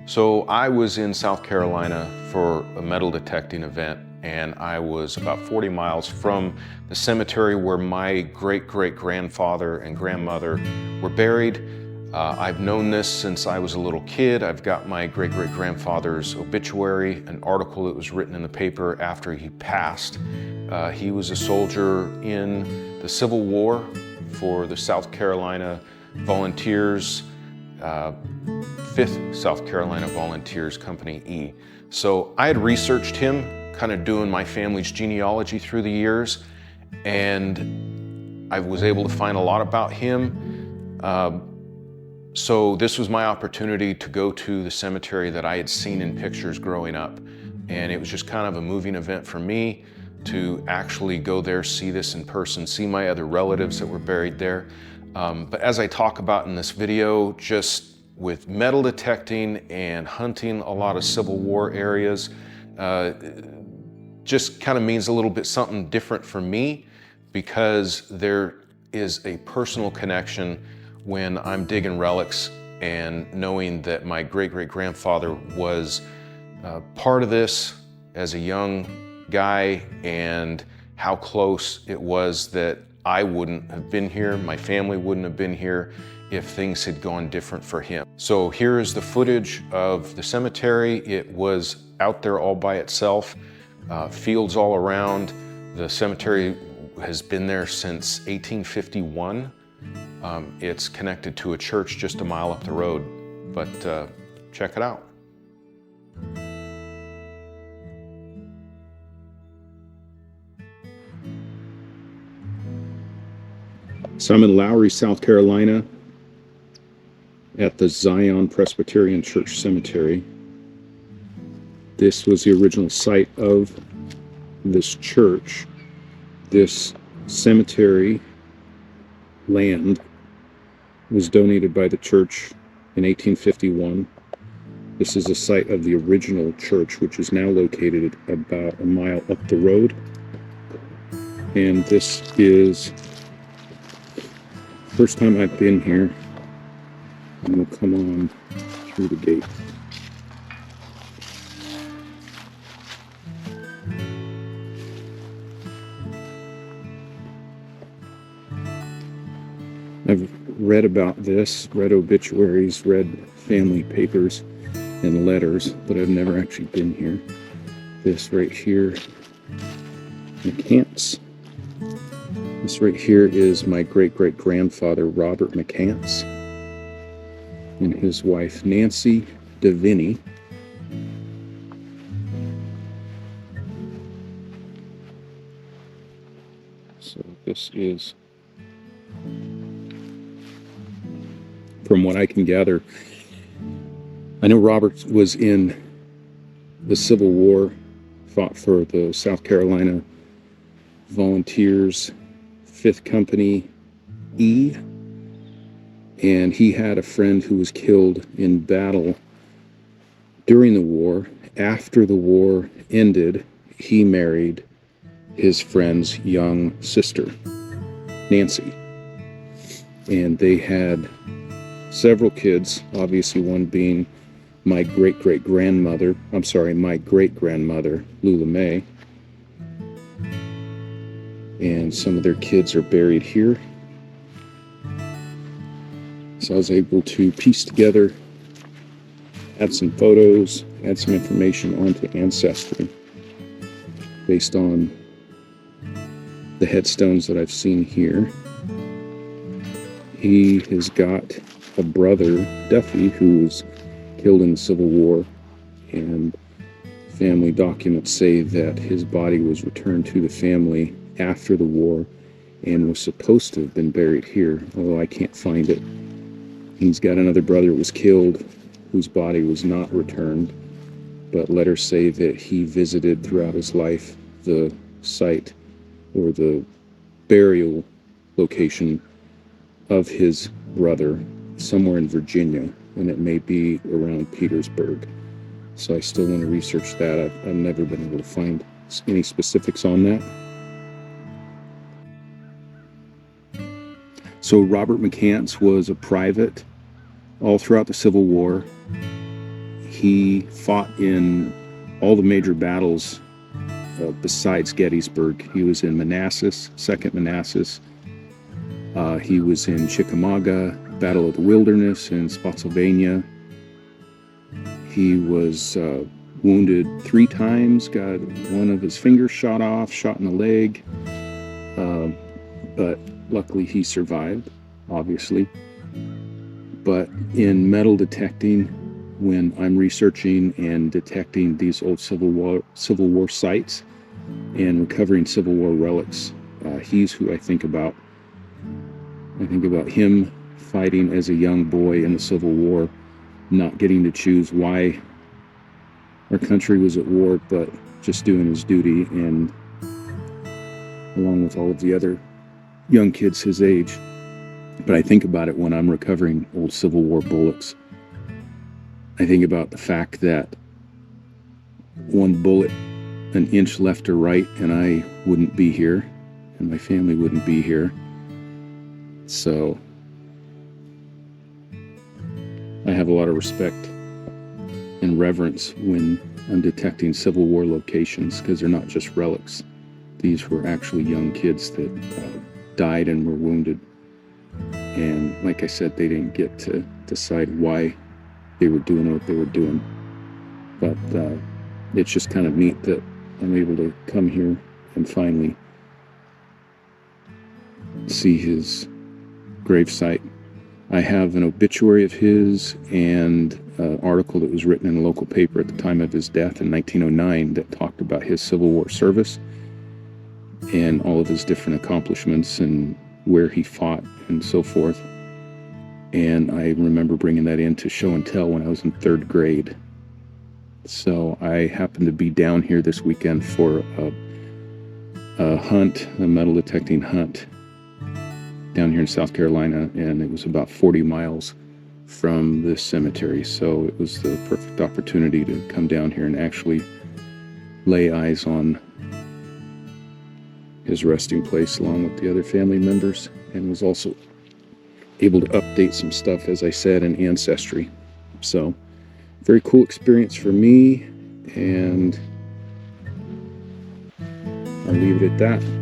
So I was in South Carolina for a metal detecting event, and I was about 40 miles from the cemetery where my great-great-grandfather and grandmother were buried. I've known this since I was a little kid. I've got my great-great-grandfather's obituary, an article that was written in the paper after he passed. He was a soldier in the Civil War for the South Carolina Volunteers, 5th South Carolina Volunteers, Company E. So I had researched him, kind of doing my family's genealogy through the years, and I was able to find a lot about him. So this was my opportunity to go to the cemetery that I had seen in pictures growing up. And it was just kind of a moving event for me to actually go there, see this in person, see my other relatives that were buried there. But as I talk about in this video, just with metal detecting and hunting a lot of Civil War areas, just kind of means a little bit something different for me, because there is a personal connection when I'm digging relics and knowing that my great-great-grandfather was part of this as a young guy, and how close it was that I wouldn't have been here, my family wouldn't have been here if things had gone different for him. So here is the footage of the cemetery. It was out there all by itself, fields all around. The cemetery has been there since 1851. It's connected to a church just a mile up the road, but check it out. So I'm in Lowery, South Carolina at the Zion Presbyterian Church Cemetery. This was the original site of this church. This cemetery land was donated by the church in 1851. This is a site of the original church, which is now located about a mile up the road. And this is the first time I've been here. And we'll come on through the gate. I've read about this, read obituaries, read family papers and letters, but I've never actually been here. This right here, McCants. This right here is my great-great-grandfather, Robert McCants, and his wife, Nancy DeVinny. So this is, from what I can gather, I know Robert was in the Civil War, fought for the South Carolina Volunteers, 5th Company E, and he had a friend who was killed in battle during the war. After the war ended, he married his friend's young sister, Nancy, and they had several kids, obviously one being my great-great-grandmother, Lula Mae, and some of their kids are buried here. So I was able to piece together, add some photos, add some information onto Ancestry based on the headstones that I've seen here. He has got a brother, Duffy, who was killed in the Civil War, and family documents say that his body was returned to the family after the war and was supposed to have been buried here, although I can't find it. He's got another brother who was killed whose body was not returned, but letters say that he visited throughout his life the site or the burial location of his brother somewhere in Virginia, and it may be around Petersburg. So I still want to research that. I've never been able to find any specifics on that. So Robert McCants was a private all throughout the Civil War. He fought in all the major battles besides Gettysburg. He was in Manassas, Second Manassas. He was in Chickamauga, Battle of the Wilderness in Spotsylvania. He was wounded 3 times, got one of his fingers shot off, shot in the leg. But luckily he survived, obviously. But in metal detecting, when I'm researching and detecting these old Civil War sites and recovering Civil War relics, he's who I think about. I think about him fighting as a young boy in the Civil War, not getting to choose why our country was at war, but just doing his duty, and along with all of the other young kids his age. But I think about it when I'm recovering old Civil War bullets. I think about the fact that one bullet, an inch left or right, and I wouldn't be here, and my family wouldn't be here. So I have a lot of respect and reverence when I'm detecting Civil War locations, because they're not just relics. These were actually young kids that died and were wounded. And like I said, they didn't get to decide why they were doing what they were doing. But it's just kind of neat that I'm able to come here and finally see his gravesite. I have an obituary of his and an article that was written in a local paper at the time of his death in 1909 that talked about his Civil War service and all of his different accomplishments and where he fought and so forth. And I remember bringing that in to show and tell when I was in 3rd grade. So I happened to be down here this weekend for a hunt, a metal detecting hunt down here in South Carolina, and it was about 40 miles from this cemetery. So it was the perfect opportunity to come down here and actually lay eyes on his resting place along with the other family members, and was also able to update some stuff, as I said, in Ancestry. So very cool experience for me, and I'll leave it at that.